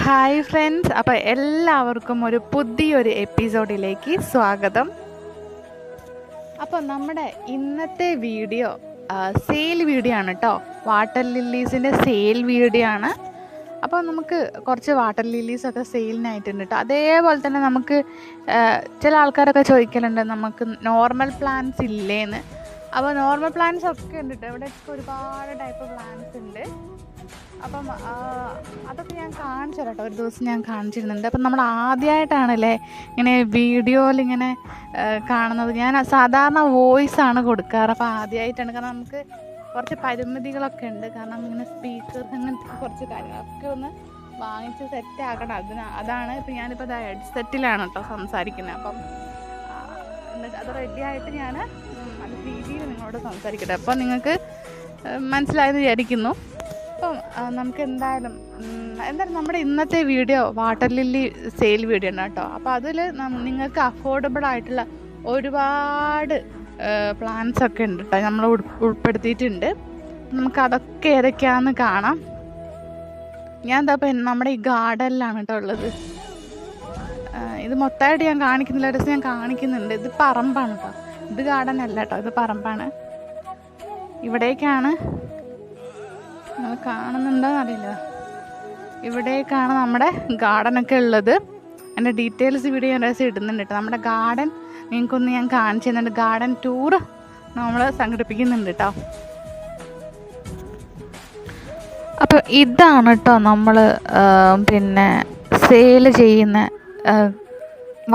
Hi friends, അപ്പോൾ എല്ലാവർക്കും ഒരു പുതിയൊരു എപ്പിസോഡിലേക്ക് സ്വാഗതം. അപ്പോൾ നമ്മുടെ ഇന്നത്തെ വീഡിയോ സെയിൽ വീഡിയോ ആണ് കേട്ടോ. വാട്ടർ ലില്ലീസിൻ്റെ സെയിൽ വീഡിയോ ആണ്. അപ്പോൾ നമുക്ക് കുറച്ച് വാട്ടർ ലില്ലീസൊക്കെ സെയിലിനായിട്ടുണ്ട് കേട്ടോ. അതേപോലെ തന്നെ നമുക്ക് ചില ആൾക്കാരൊക്കെ ചോദിക്കലുണ്ട് നമുക്ക് നോർമൽ പ്ലാന്റ്സ് ഇല്ലേന്ന്. അപ്പോൾ നോർമൽ പ്ലാന്റ്സ് ഒക്കെ ഉണ്ട് കേട്ടോ. ഇവിടെയൊക്കെ ഒരുപാട് ടൈപ്പ് പ്ലാന്റ്സ് ഉണ്ട്. അപ്പം അതൊക്കെ ഞാൻ കാണിച്ചു തരാം കേട്ടോ. ഒരു ദിവസം ഞാൻ കാണിച്ചിരുന്നുണ്ട്. അപ്പം നമ്മൾ ആദ്യമായിട്ടാണല്ലേ ഇങ്ങനെ വീഡിയോയിൽ ഇങ്ങനെ കാണുന്നത്. ഞാൻ സാധാരണ വോയിസാണ് കൊടുക്കാറ്. അപ്പോൾ ആദ്യമായിട്ടാണ്, കാരണം നമുക്ക് കുറച്ച് പരിമിതികളൊക്കെ ഉണ്ട്. കാരണം ഇങ്ങനെ സ്പീക്കർ അങ്ങനത്തെ കുറച്ച് കാര്യങ്ങളൊക്കെ ഒന്ന് വാങ്ങിച്ച് സെറ്റ് ആക്കണം. അതാണ് ഇപ്പം ഞാനിപ്പോൾ ഹെഡ്സെറ്റിലാണ് കേട്ടോ സംസാരിക്കുന്നത്. അപ്പം അത് റെഡിയായിട്ട് ഞാൻ അത് രീതിയിൽ നിങ്ങളോട് സംസാരിക്കട്ടെ. അപ്പം നിങ്ങൾക്ക് മനസ്സിലായെന്ന് വിചാരിക്കുന്നു. അപ്പം നമുക്ക് എന്തായാലും നമ്മുടെ ഇന്നത്തെ video water lily sale video ആണ് കേട്ടോ. അപ്പോൾ അതിൽ നിങ്ങൾക്ക് അഫോർഡബിൾ ആയിട്ടുള്ള ഒരുപാട് പ്ലാന്റ്സ് ഒക്കെ ഉണ്ട് കേട്ടോ. നമ്മൾ ഉൾപ്പെടുത്തിയിട്ടുണ്ട്. നമുക്ക് അതൊക്കെ ഏതൊക്കെയാണെന്ന് കാണാം. ഞാൻ എന്താ ഇപ്പം നമ്മുടെ ഈ ഗാർഡനിലാണ് കേട്ടോ ഉള്ളത്. ഇത് മൊത്തമായിട്ട് ഞാൻ കാണിക്കുന്നില്ല, ഒരു ദിവസം ഞാൻ കാണിക്കുന്നുണ്ട്. ഇത് പറമ്പാണ് കേട്ടോ, ഇത് ഗാർഡൻ അല്ല കേട്ടോ, ഇത് പറമ്പാണ്. ഇവിടേക്കാണ് നിങ്ങൾ കാണുന്നുണ്ടോയെന്ന് അറിയില്ല. ഇവിടേക്കാണ് നമ്മുടെ ഗാർഡനൊക്കെ ഉള്ളത്. എൻ്റെ ഡീറ്റെയിൽസ് വീഡിയോ ഞാൻ രസം ഇടുന്നുണ്ട് കേട്ടോ. നമ്മുടെ ഗാർഡൻ നിങ്ങൾക്കൊന്ന് ഞാൻ കാണിച്ചു തരുന്നുണ്ട്. ഗാർഡൻ ടൂർ നമ്മൾ സംഘടിപ്പിക്കുന്നുണ്ട് കേട്ടോ. അപ്പോൾ ഇതാണ് കേട്ടോ നമ്മൾ പിന്നെ സെയിൽ ചെയ്യുന്ന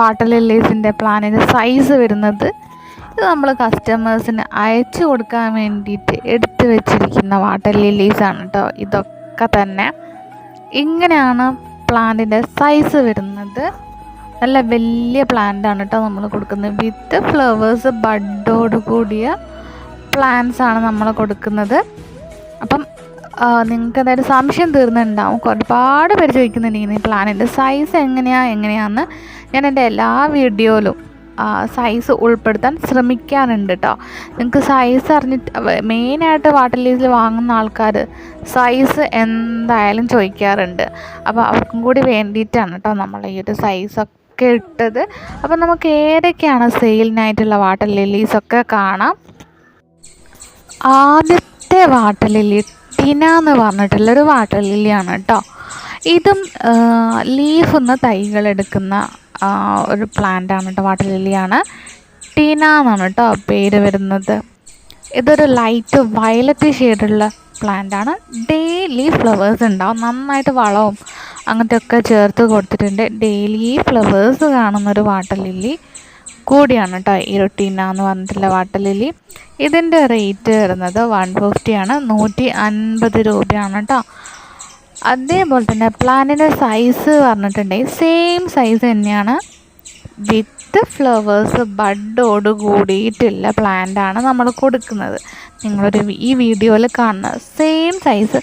വാട്ടർ ലില്ലീസിൻ്റെ പ്ലാന്റിൻ്റെ സൈസ് വരുന്നത്. ഇത് നമ്മൾ കസ്റ്റമേഴ്സിന് അയച്ചു കൊടുക്കാൻ വേണ്ടിയിട്ട് എടുത്തു വെച്ചിരിക്കുന്ന വാട്ടർ ലില്ലീസാണ് കേട്ടോ. ഇതൊക്കെ തന്നെ ഇങ്ങനെയാണ് പ്ലാന്റിൻ്റെ സൈസ് വരുന്നത്. നല്ല വലിയ പ്ലാന്റാണ് കേട്ടോ നമ്മൾ കൊടുക്കുന്നത്. വിത്ത് ഫ്ലവേഴ്സ് ബഡോട് കൂടിയ പ്ലാന്റ്സ് ആണ് നമ്മൾ കൊടുക്കുന്നത്. അപ്പം നിങ്ങൾക്ക് എന്തായാലും സംശയം തീർന്നുണ്ടാവും. ഒരുപാട് പേര് ചോദിക്കുന്നുണ്ട് ഇങ്ങനെ പ്ലാന്റിൻ്റെ സൈസ് എങ്ങനെയാണെന്ന്. ഞാൻ എൻ്റെ എല്ലാ വീഡിയോയിലും സൈസ് ഉൾപ്പെടുത്താൻ ശ്രമിക്കാറുണ്ട് കേട്ടോ. നിങ്ങൾക്ക് സൈസ് അറിഞ്ഞിട്ട് മെയിനായിട്ട് വാട്ടർ ലില്ലീസിൽ വാങ്ങുന്ന ആൾക്കാർ സൈസ് എന്തായാലും ചോദിക്കാറുണ്ട്. അപ്പോൾ അവർക്കും കൂടി വേണ്ടിയിട്ടാണ് കേട്ടോ നമ്മൾ ഈ ഒരു സൈസൊക്കെ ഇട്ടത്. അപ്പോൾ നമുക്ക് ഏതൊക്കെയാണ് സെയിലിനായിട്ടുള്ള വാട്ടർ ലില്ലീസൊക്കെ കാണാം. ആദ്യത്തെ വാട്ടർ ലില്ലി ടിന എന്ന് പറഞ്ഞിട്ടുള്ളൊരു വാട്ടർ ലില്ലിയാണ് കേട്ടോ. ഇതും ലീഫിന്ന് തൈകളെടുക്കുന്ന ഒരു പ്ലാന്റാണ് കേട്ടോ. വാട്ടർ ലില്ലിയാണ്. ടിന എന്നാണ് കേട്ടോ പേര് വരുന്നത്. ഇതൊരു ലൈറ്റ് വയലറ്റ് ഷെയ്ഡുള്ള പ്ലാന്റാണ്. ഡെയിലി ഫ്ലവേഴ്സ് ഉണ്ടാവും. നന്നായിട്ട് വളവും അങ്ങനത്തെ ഒക്കെ ചേർത്ത് കൊടുത്തിട്ടുണ്ട്. ഡെയിലി ഫ്ലവേഴ്സ് കാണുന്നൊരു വാട്ടർ ലില്ലി കൂടിയാണ് കേട്ടോ ഈ ഒരു ടിന എന്ന് പറഞ്ഞിട്ടുള്ള വാട്ടർ ലില്ലി. ഇതിൻ്റെ റേറ്റ് വരുന്നത് 150 ആണ്, 150 രൂപയാണ് കേട്ടോ. അതേപോലെ തന്നെ പ്ലാന്റിൻ്റെ സൈസ് പറഞ്ഞിട്ടുണ്ടെങ്കിൽ സെയിം സൈസ് തന്നെയാണ്. വിത്ത് ഫ്ലവേഴ്സ് ബഡോട് കൂടിയിട്ടുള്ള പ്ലാന്റാണ് നമ്മൾ കൊടുക്കുന്നത്. ഈ വീഡിയോയിൽ കാണുന്ന സെയിം സൈസ്,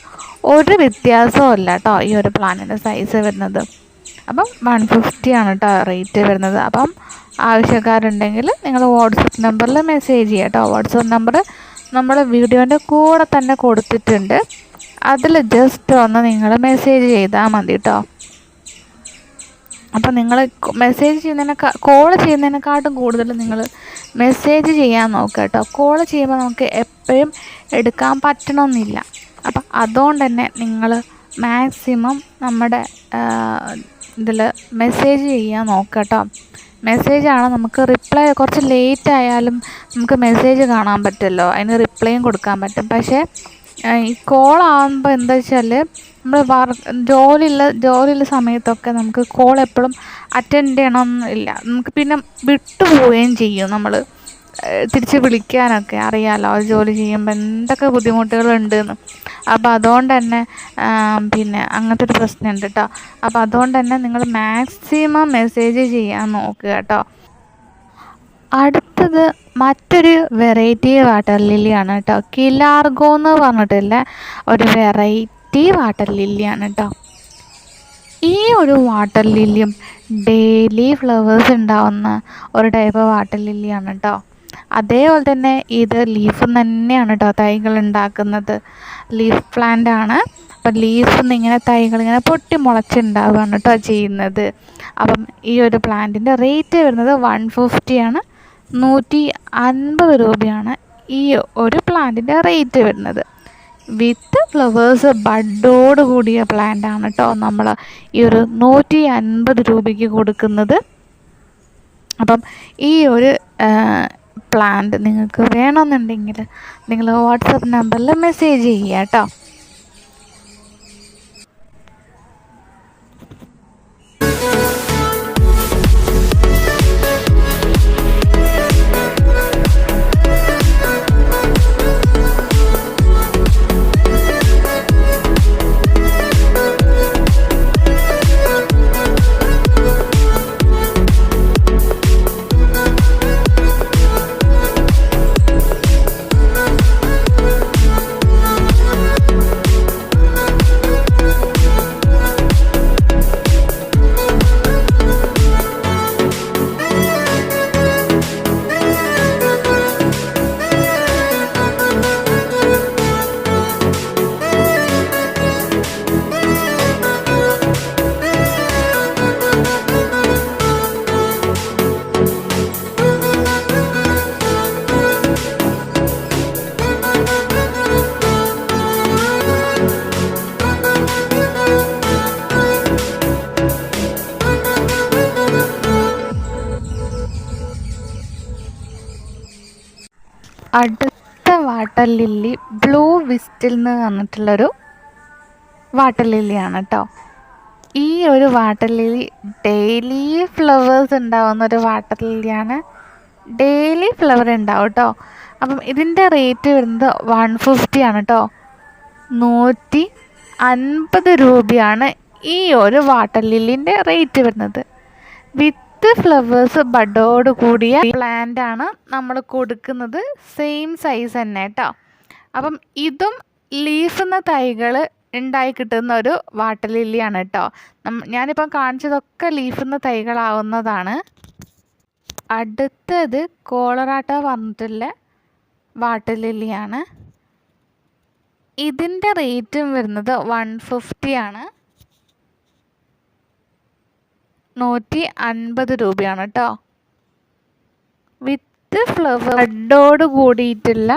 ഒരു വ്യത്യാസവും ഇല്ല കേട്ടോ ഈ ഒരു പ്ലാന്റിൻ്റെ സൈസ് വരുന്നത്. അപ്പം 150 ആണ് കേട്ടോ റേറ്റ് വരുന്നത്. അപ്പം ആവശ്യക്കാരുണ്ടെങ്കിൽ നിങ്ങൾ വാട്സപ്പ് നമ്പറിൽ മെസ്സേജ് ചെയ്യുക കേട്ടോ. വാട്സപ്പ് നമ്പർ നമ്മൾ വീഡിയോൻ്റെ കൂടെ തന്നെ കൊടുത്തിട്ടുണ്ട്. അതിൽ ജസ്റ്റ് ഒന്ന് നിങ്ങൾ മെസ്സേജ് ചെയ്താൽ മതി കേട്ടോ. അപ്പോൾ നിങ്ങൾ മെസ്സേജ് കോൾ ചെയ്യുന്നതിനെക്കാട്ടും കൂടുതൽ നിങ്ങൾ മെസ്സേജ് ചെയ്യാൻ നോക്കുക കേട്ടോ. കോൾ ചെയ്യുമ്പോൾ നമുക്ക് എപ്പോഴും എടുക്കാൻ പറ്റണമെന്നില്ല. അപ്പം അതുകൊണ്ട് തന്നെ നിങ്ങൾ മാക്സിമം നമ്മുടെ ഇതിൽ മെസ്സേജ് ചെയ്യാൻ നോക്കുക കേട്ടോ. മെസ്സേജാണ് നമുക്ക് റിപ്ലൈ. കുറച്ച് ലേറ്റ് ആയാലും നമുക്ക് മെസ്സേജ് കാണാൻ പറ്റുമല്ലോ, അതിന് റിപ്ലൈയും കൊടുക്കാൻ പറ്റും. പക്ഷേ ഈ കോൾ ആകുമ്പോൾ എന്താ വെച്ചാൽ നമ്മൾ ജോലിയുള്ള സമയത്തൊക്കെ നമുക്ക് കോൾ എപ്പോഴും അറ്റൻഡ് ചെയ്യണമെന്നില്ല. നമുക്ക് പിന്നെ വിട്ടുപോവുകയും ചെയ്യും. നമ്മൾ തിരിച്ച് വിളിക്കാനൊക്കെ അറിയാമല്ലോ, ജോലി ചെയ്യുമ്പോൾ എന്തൊക്കെ ബുദ്ധിമുട്ടുകളുണ്ടെന്ന്. അപ്പോൾ അതുകൊണ്ട് തന്നെ പിന്നെ അങ്ങനത്തെ ഒരു പ്രശ്നമുണ്ട് കേട്ടോ. അപ്പോൾ അതുകൊണ്ട് തന്നെ നിങ്ങൾ മാക്സിമം മെസ്സേജ് ചെയ്യാൻ നോക്കുക കേട്ടോ. അടുത്തത് മറ്റൊരു വെറൈറ്റി വാട്ടർ ലില്ലിയാണ് കേട്ടോ. കിലാർഗോ എന്ന് പറഞ്ഞിട്ടുള്ള ഒരു വെറൈറ്റി വാട്ടർ ലില്ലിയാണ് കേട്ടോ. ഈ ഒരു വാട്ടർ ലില്ലിയും ഡെയിലി ഫ്ലവേഴ്സ് ഉണ്ടാവുന്ന ഒരു ടൈപ്പ് വാട്ടർ ലില്ലിയാണ് കേട്ടോ. അതേപോലെ തന്നെ ഇത് ലീഫ് തന്നെയാണ് കേട്ടോ തൈകൾ ഉണ്ടാക്കുന്നത്. ലീഫ് പ്ലാന്റ് ആണ്. അപ്പം ലീഫിൽ നിന്ന് ഇങ്ങനെ തൈകൾ ഇങ്ങനെ പൊട്ടി മുളച്ചുണ്ടാവുകയാണ് കേട്ടോ ചെയ്യുന്നത്. അപ്പം ഈ ഒരു പ്ലാന്റിൻ്റെ റേറ്റ് വരുന്നത് 150 ആണ്. 150 രൂപയാണ് ഈ ഒരു പ്ലാന്റിൻ്റെ റേറ്റ് വരുന്നത്. വിത്ത് ഫ്ലവേഴ്സ് ബഡോട് കൂടിയ പ്ലാന്റ് ആണ് കേട്ടോ നമ്മൾ ഈ ഒരു 150 രൂപയ്ക്ക് കൊടുക്കുന്നത്. അപ്പം ഈ ഒരു പ്ലാന്റ് നിങ്ങൾക്ക് വേണമെന്നുണ്ടെങ്കിൽ നിങ്ങൾ വാട്സപ്പ് നമ്പറിൽ മെസ്സേജ് ചെയ്യുക കേട്ടോ. അടുത്ത വാട്ടർ ലില്ലി ബ്ലൂ വിസ്റ്റിൽ നിന്ന് വന്നിട്ടുള്ളൊരു വാട്ടർ ലില്ലിയാണ് കേട്ടോ. ഈ ഒരു വാട്ടർ ലില്ലി ഡെയിലി ഫ്ലവേഴ്സ് ഉണ്ടാവുന്ന ഒരു വാട്ടർ ലില്ലിയാണ്. ഡെയിലി ഫ്ലവർ ഉണ്ടാവും കേട്ടോ. അപ്പം ഇതിൻ്റെ റേറ്റ് വരുന്നത് 150 ആണ് കേട്ടോ. 150 രൂപയാണ് ഈ ഒരു വാട്ടർ ലില്ലിൻ്റെ റേറ്റ് വരുന്നത്. വിത്ത് ഫ്ലവേഴ്സ് ബഡോട് കൂടിയ പ്ലാന്റ് ആണ് നമ്മൾ കൊടുക്കുന്നത്. സെയിം സൈസ് തന്നെ കേട്ടോ. അപ്പം ഇതും ലീഫെന്ന തൈകൾ ഉണ്ടായി കിട്ടുന്ന ഒരു വാട്ടർ ലില്ലിയാണ് കേട്ടോ. ഞാനിപ്പം കാണിച്ചതൊക്കെ ലീഫെന്ന തൈകളാവുന്നതാണ്. അടുത്തത് കോളറാട്ട പറഞ്ഞിട്ടുള്ള വാട്ടർ ലില്ലിയാണ്. ഇതിൻ്റെ റേറ്റും വരുന്നത് 150 ആണ്. 150 രൂപയാണ് കേട്ടോ. വിത്ത് ഫ്ലവർ ബഡോട് കൂടിയിട്ടുള്ള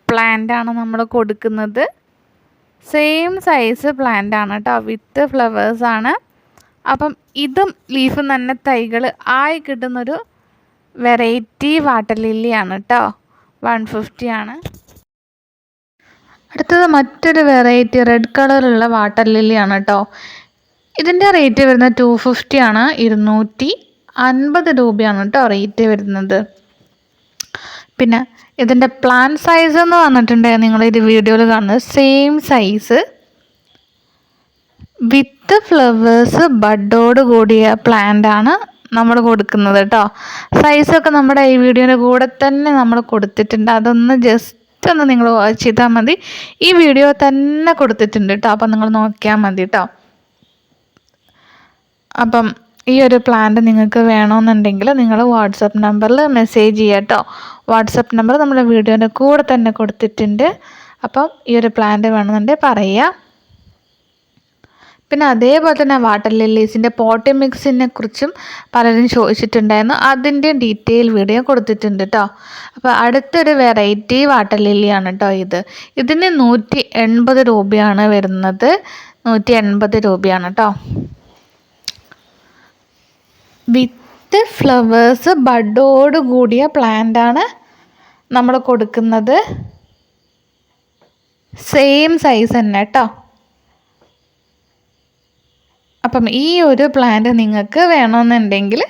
പ്ലാന്റാണ് നമ്മൾ കൊടുക്കുന്നത്. സെയിം സൈസ് പ്ലാന്റ് ആണ് കേട്ടോ. വിത്ത് ഫ്ലവേഴ്സാണ്. അപ്പം ഇതും ലീഫ് തന്നെ തൈകൾ ആയി കിട്ടുന്നൊരു വെറൈറ്റി വാട്ടർ ലില്ലിയാണ് കേട്ടോ. 150 ആണ്. അടുത്തത് മറ്റൊരു വെറൈറ്റി റെഡ് കളറുള്ള വാട്ടർ ലില്ലിയാണ് കേട്ടോ. ഇതിൻ്റെ റേറ്റ് വരുന്നത് 250 ആണ്. 250 രൂപയാണ് കേട്ടോ റേറ്റ് വരുന്നത്. പിന്നെ ഇതിൻ്റെ പ്ലാന്റ് സൈസ് എന്ന് പറഞ്ഞിട്ടുണ്ടെങ്കിൽ നിങ്ങൾ ഇത് വീഡിയോയിൽ കാണുന്നത് സെയിം സൈസ് വിത്ത് ഫ്ലവേഴ്സ് ബഡോട് കൂടിയ പ്ലാന്റ് ആണ് നമ്മൾ കൊടുക്കുന്നത് കേട്ടോ. സൈസൊക്കെ നമ്മുടെ ഈ വീഡിയോയുടെ കൂടെ തന്നെ നമ്മൾ കൊടുത്തിട്ടുണ്ട്. അതൊന്ന് ജസ്റ്റ് ഒന്ന് നിങ്ങൾ വാച്ച് ചെയ്താൽ മതി. ഈ വീഡിയോ തന്നെ കൊടുത്തിട്ടുണ്ട് കേട്ടോ. അപ്പം നിങ്ങൾ നോക്കിയാൽ മതി കേട്ടോ. അപ്പം ഈ ഒരു പ്ലാന്റ് നിങ്ങൾക്ക് വേണമെന്നുണ്ടെങ്കിൽ നിങ്ങൾ വാട്സപ്പ് നമ്പറിൽ മെസ്സേജ് ചെയ്യുക കേട്ടോ. വാട്സപ്പ് നമ്പർ നമ്മുടെ വീഡിയോൻ്റെ കൂടെ തന്നെ കൊടുത്തിട്ടുണ്ട്. അപ്പം ഈ ഒരു പ്ലാന്റ് വേണമെന്നുണ്ടെങ്കിൽ പറയുക. പിന്നെ അതേപോലെ തന്നെ വാട്ടർ ലില്ലീസിൻ്റെ പോട്ടി മിക്സിനെ കുറിച്ചും പലരും ചോദിച്ചിട്ടുണ്ടായിരുന്നു. അതിൻ്റെ ഡീറ്റെയിൽ വീഡിയോ കൊടുത്തിട്ടുണ്ട് കേട്ടോ. അപ്പോൾ അടുത്തൊരു വെറൈറ്റി വാട്ടർ ലില്ലിയാണ് കേട്ടോ ഇത്. ഇതിന് 180 രൂപയാണ് വരുന്നത്. 180 രൂപയാണ് കേട്ടോ. വിത്ത് ഫ്ലവേഴ്സ് ബഡോട് കൂടിയ പ്ലാന്റാണ് നമ്മൾ കൊടുക്കുന്നത്. സെയിം സൈസ് തന്നെ കേട്ടോ. അപ്പം ഈ ഒരു പ്ലാന്റ് നിങ്ങൾക്ക് വേണമെന്നുണ്ടെങ്കിൽ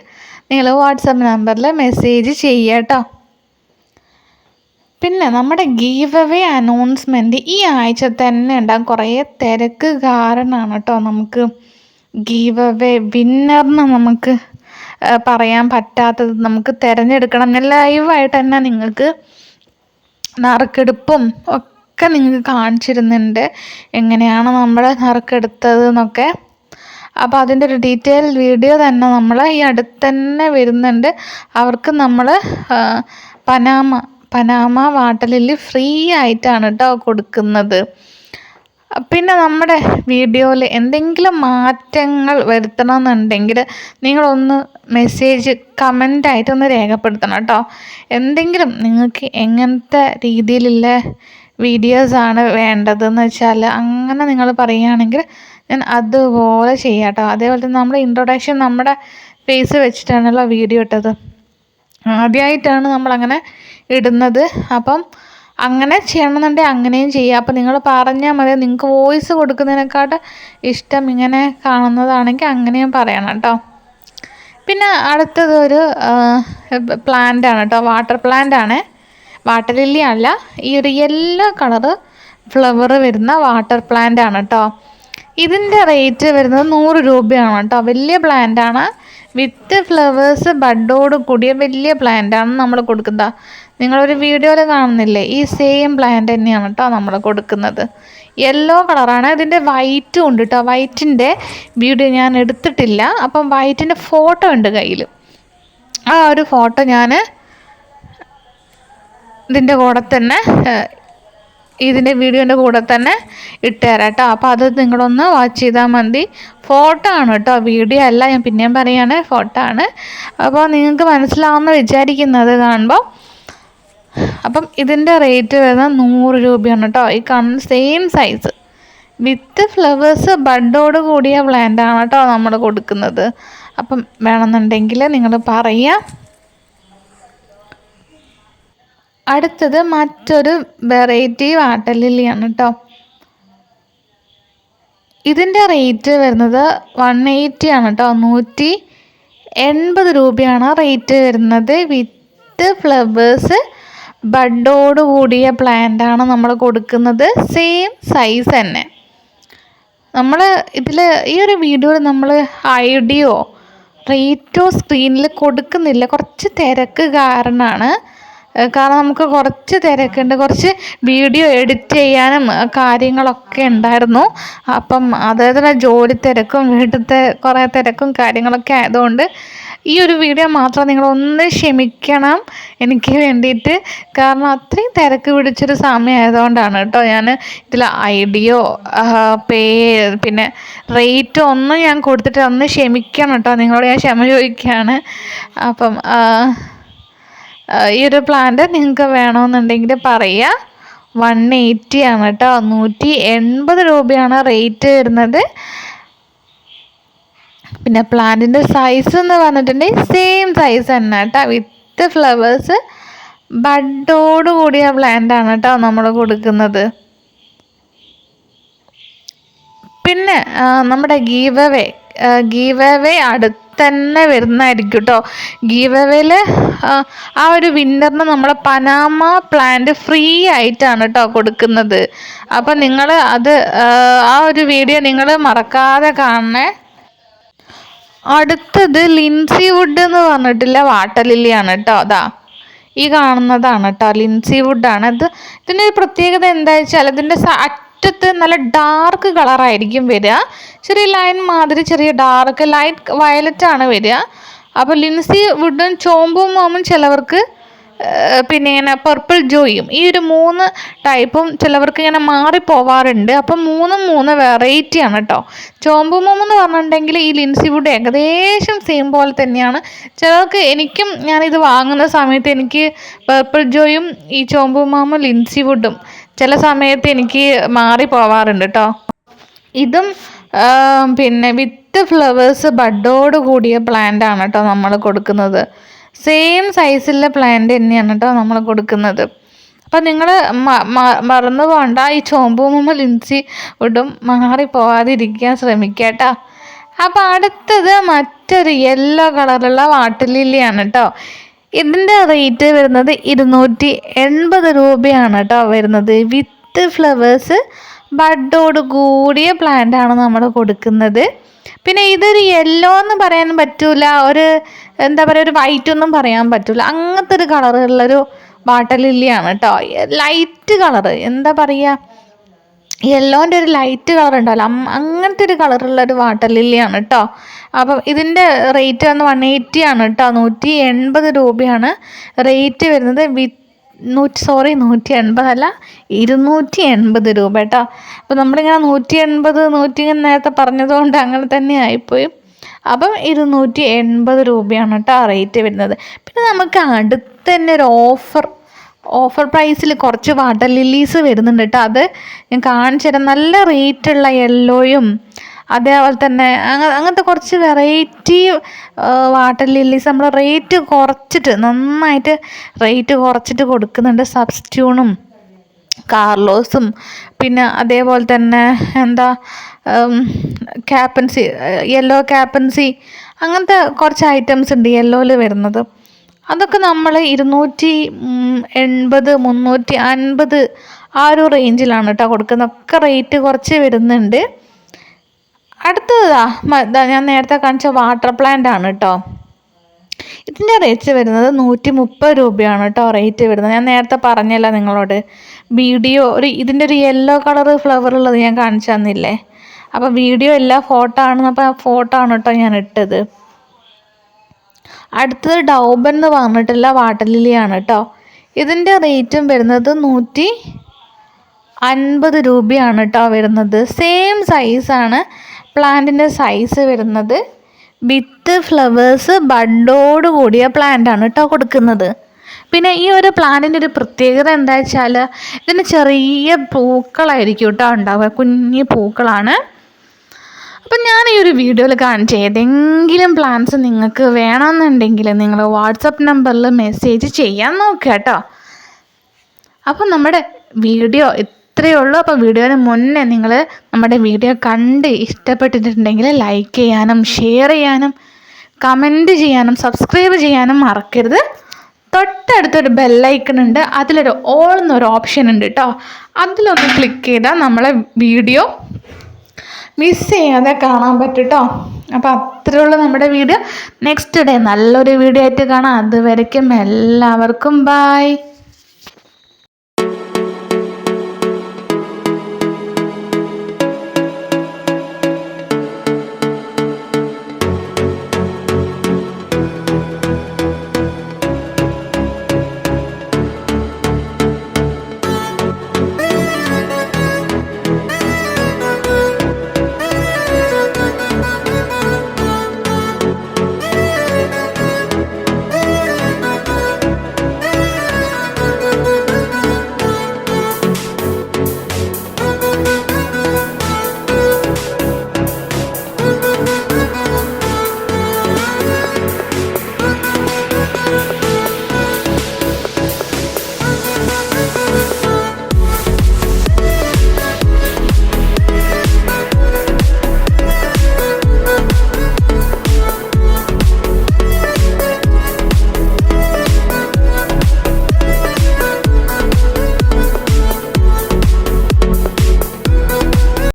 നിങ്ങൾ വാട്സപ്പ് നമ്പറിൽ മെസ്സേജ് ചെയ്യുക കേട്ടോ. പിന്നെ നമ്മുടെ ഗീവ് അവേ അനൗൺസ്മെൻറ്റ് ഈ ആഴ്ച തന്നെ ഉണ്ടാകും. കുറേ തിരക്ക് കാരണമാണ് കേട്ടോ നമുക്ക് ഗീവ് അവേ വിന്നറിന് നമുക്ക് പറയാൻ പറ്റാത്തത്. നമുക്ക് തിരഞ്ഞെടുക്കണം. ലൈവായിട്ട് തന്നെ നിങ്ങൾക്ക് നറുക്കെടുപ്പും ഒക്കെ നിങ്ങൾക്ക് കാണിച്ചിരുന്നുണ്ട്, എങ്ങനെയാണ് നമ്മൾ നറുക്കെടുത്തത് എന്നൊക്കെ. അപ്പോൾ അതിൻ്റെ ഒരു ഡീറ്റെയിൽ വീഡിയോ തന്നെ നമ്മൾ ഈ അടുത്ത് തന്നെ വരുന്നുണ്ട്. അവർക്ക് നമ്മൾ പനാമ വാട്ടർ ലില്ലി ഫ്രീ ആയിട്ടാണ് കേട്ടോ കൊടുക്കുന്നത്. പിന്നെ നമ്മുടെ വീഡിയോയിൽ എന്തെങ്കിലും മാറ്റങ്ങൾ വരുത്തണമെന്നുണ്ടെങ്കിൽ നിങ്ങളൊന്ന് മെസ്സേജ് കമൻ്റായിട്ടൊന്ന് രേഖപ്പെടുത്തണം കേട്ടോ. എന്തെങ്കിലും നിങ്ങൾക്ക് എങ്ങനത്തെ രീതിയിലുള്ള വീഡിയോസാണ് വേണ്ടതെന്ന് വെച്ചാൽ അങ്ങനെ നിങ്ങൾ പറയുകയാണെങ്കിൽ ഞാൻ അതുപോലെ ചെയ്യാം കേട്ടോ. അതേപോലെ തന്നെ നമ്മുടെ ഇൻട്രൊഡക്ഷൻ നമ്മുടെ ഫേസ് വെച്ചിട്ടാണല്ലോ വീഡിയോ ഇട്ടത്. ആദ്യമായിട്ടാണ് നമ്മളങ്ങനെ ഇടുന്നത്. അപ്പം അങ്ങനെ ചെയ്യണമെന്നുണ്ടെങ്കിൽ അങ്ങനെയും ചെയ്യാം. അപ്പം നിങ്ങൾ പറഞ്ഞാൽ മതി. നിങ്ങൾക്ക് വോയിസ് കൊടുക്കുന്നതിനെക്കാട്ട് ഇഷ്ടം ഇങ്ങനെ കാണുന്നതാണെങ്കിൽ അങ്ങനെയും പറയണം കേട്ടോ. പിന്നെ അടുത്തത് ഒരു പ്ലാന്റ് ആണ് കേട്ടോ. വാട്ടർ പ്ലാന്റ് ആണ്, വാട്ടർ ലില്ലി അല്ല. ഈ ഒരു യെല്ലോ കളറ് ഫ്ലവർ വരുന്ന വാട്ടർ പ്ലാന്റ് ആണ് കേട്ടോ. ഇതിൻ്റെ റേറ്റ് വരുന്നത് 100 രൂപയാണ് കേട്ടോ. വലിയ പ്ലാന്റാണ്, വിത്ത് ഫ്ലവേഴ്സ് ബഡോട് കൂടിയ വലിയ പ്ലാന്റാണ് നമ്മൾ കൊടുക്കുന്നത്. നിങ്ങളൊരു വീഡിയോയിൽ കാണുന്നില്ലേ, ഈ സെയിം പ്ലാന്റ് തന്നെയാണ് കേട്ടോ നമ്മൾ കൊടുക്കുന്നത്. യെല്ലോ കളറാണ്. ഇതിൻ്റെ വൈറ്റും ഉണ്ട് കേട്ടോ. വൈറ്റിൻ്റെ വീഡിയോ ഞാൻ എടുത്തിട്ടില്ല. അപ്പം വൈറ്റിൻ്റെ ഫോട്ടോ ഉണ്ട് കയ്യിൽ. ആ ഒരു ഫോട്ടോ ഞാൻ ഇതിൻ്റെ കൂടെ തന്നെ ഇതിൻ്റെ വീഡിയോൻ്റെ കൂടെ തന്നെ ഇട്ടുതരാം കേട്ടോ. അപ്പോൾ അത് നിങ്ങളൊന്ന് വാച്ച് ചെയ്താൽ മതി. ഫോട്ടോ ആണ് കേട്ടോ, വീഡിയോ അല്ല. ഞാൻ പിന്നെയും പറയാണ്, ഫോട്ടോ ആണ്. അപ്പോൾ നിങ്ങൾക്ക് മനസ്സിലാവുമെന്ന് വിചാരിക്കുന്നത് കാണുമ്പോൾ. അപ്പം ഇതിൻ്റെ റേറ്റ് വരുന്നത് 100 രൂപയാണ് കേട്ടോ. ഈ കാണുന്ന സെയിം സൈസ് വിത്ത് ഫ്ലവേഴ്സ് ബഡോട് കൂടിയ പ്ലാന്റാണ് കേട്ടോ നമ്മൾ കൊടുക്കുന്നത്. അപ്പം വേണമെന്നുണ്ടെങ്കിൽ നിങ്ങൾ പറയുക. അടുത്തത് മറ്റൊരു വെറൈറ്റി വാട്ടർ ലില്ലിയാണ് കേട്ടോ. ഇതിൻ്റെ റേറ്റ് വരുന്നത് 180 ആണ് കേട്ടോ. 180 രൂപയാണ് റേറ്റ് വരുന്നത്. വിത്ത് ഫ്ലവേഴ്സ് ബഡോട് കൂടിയ പ്ലാന്റാണ് നമ്മൾ കൊടുക്കുന്നത്. സെയിം സൈസ് തന്നെ. നമ്മൾ ഇതിൽ ഈ ഒരു വീഡിയോയിൽ നമ്മൾ ഐഡിയോ റേറ്റോ സ്ക്രീനിൽ കൊടുക്കുന്നില്ല. കുറച്ച് തിരക്ക് കാരണമാണ്. കാരണം നമുക്ക് കുറച്ച് തിരക്കുണ്ട്, കുറച്ച് വീഡിയോ എഡിറ്റ് ചെയ്യാനും കാര്യങ്ങളൊക്കെ ഉണ്ടായിരുന്നു. അപ്പം അതേപോലെ ജോലി തിരക്കും വീട്ടിലത്തെ കുറേ തിരക്കും കാര്യങ്ങളൊക്കെ ആയതുകൊണ്ട് ഈ ഒരു വീഡിയോ മാത്രം നിങ്ങളൊന്ന് ക്ഷമിക്കണം എനിക്ക് വേണ്ടിയിട്ട്. കാരണം അത്രയും തിരക്ക് പിടിച്ചൊരു സമയമായതുകൊണ്ടാണ് കേട്ടോ. ഞാൻ ഇതിൽ ഐഡിയോ പിന്നെ റേറ്റോ ഒന്നും ഞാൻ കൊടുത്തിട്ട് ഒന്ന് ക്ഷമിക്കണം കേട്ടോ. നിങ്ങളോട് ഞാൻ ക്ഷമ ചോദിക്കുകയാണ്. അപ്പം ഈ ഒരു പ്ലാന്റ് നിങ്ങൾക്ക് വേണമെന്നുണ്ടെങ്കിൽ പറയുക. 180 ആണ് കേട്ടോ. 180 രൂപയാണ് റേറ്റ് വരുന്നത്. പിന്നെ പ്ലാന്റിൻ്റെ സൈസ് എന്ന് പറഞ്ഞിട്ടുണ്ടെങ്കിൽ സെയിം സൈസ് തന്നെ കേട്ടോ. വിത്ത് ഫ്ലവേഴ്സ് ബഡോട് കൂടിയ പ്ലാന്റാണ് കേട്ടോ നമ്മൾ കൊടുക്കുന്നത്. പിന്നെ നമ്മുടെ ഗീവ് അവേ അടുത്ത് തന്നെ വരുന്നതായിരിക്കും കേട്ടോ. ഗീവ് അവേയിൽ ആ ഒരു വിന്നറിന് നമ്മൾ പനാമ പ്ലാന്റ് ഫ്രീ ആയിട്ടാണ് കേട്ടോ കൊടുക്കുന്നത്. അപ്പം നിങ്ങൾ അത് ആ ഒരു വീഡിയോ നിങ്ങൾ മറക്കാതെ കാണണേ. അടുത്തത് ലിൻസി വുഡ് എന്ന് പറഞ്ഞിട്ടില്ല വാട്ടർ ലില്ലിയാണ് കേട്ടോ. അതാ ഈ കാണുന്നതാണ് കേട്ടോ, ലിൻസി വുഡാണ്. ഇതിൻ്റെ ഒരു പ്രത്യേകത എന്താ വെച്ചാൽ ഇതിൻ്റെ അറ്റത്ത് നല്ല ഡാർക്ക് കളറായിരിക്കും വരിക. ചെറിയ ലൈൻ മാതിരി ചെറിയ ഡാർക്ക് ലൈറ്റ് വയലറ്റ് ആണ് വരിക. അപ്പോൾ ലിൻസി വുഡും ചോമ്പും മോമും ചിലവർക്ക് പിന്നെ ഇങ്ങനെ പർപ്പിൾ ജോയും ഈ ഒരു 3 ടൈപ്പും ചിലവർക്ക് ഇങ്ങനെ മാറിപ്പോവാറുണ്ട്. അപ്പം 3 വെറൈറ്റിയാണ് കേട്ടോ. ചോമ്പുമോം എന്ന് പറഞ്ഞിട്ടുണ്ടെങ്കിൽ ഈ ലിൻസി വുഡ് ഏകദേശം സെയിം പോലെ തന്നെയാണ്. ചിലർക്ക് എനിക്കും ഞാനിത് വാങ്ങുന്ന സമയത്ത് എനിക്ക് പർപ്പിൾ ജോയും ഈ ചോമ്പുമോമും ലിൻസി വുഡും ചില സമയത്ത് എനിക്ക് മാറിപ്പോവാറുണ്ട് കേട്ടോ. ഇതും പിന്നെ വിത്ത് ഫ്ലവേഴ്സ് ബഡോട് കൂടിയ പ്ലാന്റ് ആണ് കേട്ടോ നമ്മൾ കൊടുക്കുന്നത്. സെയിം സൈസിലുള്ള പ്ലാന്റ് തന്നെയാണ് കേട്ടോ നമ്മൾ കൊടുക്കുന്നത്. അപ്പം നിങ്ങൾ മറന്നു പോകണ്ട. ഈ ചോമ്പും ലിൻസി വുഡും മാറിപ്പോവാതിരിക്കാൻ ശ്രമിക്കുക കേട്ടോ. അപ്പം അടുത്തത് മറ്റൊരു യെല്ലോ കളറുള്ള വാട്ടർ ലില്ലിയാണ് കേട്ടോ. ഇതിൻ്റെ റേറ്റ് വരുന്നത് 280 രൂപയാണ് കേട്ടോ വരുന്നത്. വിത്ത് ഫ്ലവേഴ്സ് ബഡോട് കൂടിയ പ്ലാന്റാണ് നമ്മൾ കൊടുക്കുന്നത്. പിന്നെ ഇതൊരു യെല്ലോ എന്ന് പറയാൻ പറ്റൂല, ഒരു എന്താ പറയുക, ഒരു വൈറ്റ് ഒന്നും പറയാൻ പറ്റൂല. അങ്ങനത്തെ ഒരു കളറുള്ളൊരു വാട്ടർ ലില്ലിയാണ് കേട്ടോ. ലൈറ്റ് കളറ്, എന്താ പറയുക, യെല്ലോൻ്റെ ഒരു ലൈറ്റ് കളർ ഉണ്ടല്ലോ, അങ്ങനത്തെ ഒരു കളറുള്ളൊരു വാട്ടർ ലില്ലിയാണ് കേട്ടോ. അപ്പം ഇതിൻ്റെ റേറ്റ് വന്ന് 180 ആണ് കേട്ടോ. 180 രൂപയാണ് റേറ്റ് വരുന്നത്. വിത്ത് 180 അല്ല, 280 രൂപ കേട്ടോ. അപ്പോൾ നമ്മളിങ്ങനെ 180 നേരത്തെ പറഞ്ഞതുകൊണ്ട് അങ്ങനെ തന്നെ ആയിപ്പോയി. അപ്പം 280 രൂപയാണ് കേട്ടോ റേറ്റ് വരുന്നത്. പിന്നെ നമുക്ക് അടുത്ത് തന്നെ ഒരു ഓഫർ പ്രൈസിൽ കുറച്ച് വാട്ടർ ലില്ലീസ് വരുന്നുണ്ട് കേട്ടോ. അത് ഞാൻ കാണിച്ചു തരാം. നല്ല റേറ്റുള്ള യെല്ലോയും അതേപോലെ തന്നെ അങ്ങനത്തെ കുറച്ച് വെറൈറ്റി വാട്ടർ ലില്ലീസ് നമ്മൾ റേറ്റ് കുറച്ചിട്ട്, നന്നായിട്ട് റേറ്റ് കുറച്ചിട്ട് കൊടുക്കുന്നുണ്ട്. സബ്സ്റ്റ്യൂണും കാർലോസും പിന്നെ അതേപോലെ തന്നെ ക്യാപ്പൻസി, യെല്ലോ ക്യാപ്പൻസി, അങ്ങനത്തെ കുറച്ച് ഐറ്റംസ് ഉണ്ട് യെല്ലോയിൽ വരുന്നത്. അതൊക്കെ നമ്മൾ 280 350 ആ ഒരു റേഞ്ചിലാണ് കേട്ടോ കൊടുക്കുന്നത്. ഒക്കെ റേറ്റ് കുറച്ച് വരുന്നുണ്ട്. അടുത്തതാ ഞാൻ നേരത്തെ കാണിച്ച വാട്ടർ പ്ലാന്റ് ആണ് കേട്ടോ. ഇതിൻ്റെ റേറ്റ് വരുന്നത് 130 രൂപയാണ് കേട്ടോ റേറ്റ് വരുന്നത്. ഞാൻ നേരത്തെ പറഞ്ഞല്ലോ നിങ്ങളോട്, ഇതിൻ്റെ ഒരു യെല്ലോ കളർ ഫ്ലവർ ഉള്ളത് ഞാൻ കാണിച്ചു തന്നില്ലേ. അപ്പോൾ വീഡിയോ എല്ലാ ഫോട്ടോ ആണ്, അപ്പോൾ ആ ഫോട്ടോ ആണ് കേട്ടോ ഞാൻ ഇട്ടത്. അടുത്തത് ഡൗബൻ എന്ന് പറഞ്ഞിട്ടുള്ള വാട്ടർ ലില്ലിയാണ് കേട്ടോ. ഇതിൻ്റെ റേറ്റും വരുന്നത് 150 രൂപയാണ് കേട്ടോ വരുന്നത്. സെയിം സൈസാണ് പ്ലാന്റിൻ്റെ സൈസ് വരുന്നത്. വിത്ത് ഫ്ലവേഴ്സ് ബഡോട് കൂടിയ പ്ലാന്റാണ് കേട്ടോ കൊടുക്കുന്നത്. പിന്നെ ഈ ഒരു പ്ലാന്റിൻ്റെ ഒരു പ്രത്യേകത എന്താ വെച്ചാൽ ഇതിന് ചെറിയ പൂക്കളായിരിക്കും കേട്ടോ ഉണ്ടാവുക, കുഞ്ഞു പൂക്കളാണ്. അപ്പം ഞാൻ ഈ ഒരു വീഡിയോയിൽ കാണിച്ച ഏതെങ്കിലും പ്ലാന്റ്സ് നിങ്ങൾക്ക് വേണമെന്നുണ്ടെങ്കിൽ നിങ്ങൾ വാട്സപ്പ് നമ്പറിൽ മെസ്സേജ് ചെയ്യാൻ നോക്കുക കേട്ടോ. അപ്പം നമ്മുടെ വീഡിയോ ഇത്രയേ ഉള്ളൂ. അപ്പോൾ വീഡിയോന് മുന്നേ നിങ്ങൾ നമ്മുടെ വീഡിയോ കണ്ട് ഇഷ്ടപ്പെട്ടിട്ടുണ്ടെങ്കിൽ ലൈക്ക് ചെയ്യാനും ഷെയർ ചെയ്യാനും കമൻറ്റ് ചെയ്യാനും സബ്സ്ക്രൈബ് ചെയ്യാനും മറക്കരുത്. തൊട്ടടുത്തൊരു ബെല്ലൈക്കൺ ഉണ്ട്, അതിലൊരു ഓൾ എന്നൊരു ഓപ്ഷൻ ഉണ്ട് കേട്ടോ. അതിലൊന്ന് ക്ലിക്ക് ചെയ്താൽ നമ്മളെ വീഡിയോ മിസ് ചെയ്യാതെ കാണാൻ പറ്റും കേട്ടോ. അപ്പോൾ അത്രയേ ഉള്ളൂ നമ്മുടെ വീഡിയോ. നെക്സ്റ്റ് ഡേ നല്ലൊരു വീഡിയോ ആയിട്ട് കാണാം. അതുവരയ്ക്കും എല്ലാവർക്കും ബൈ.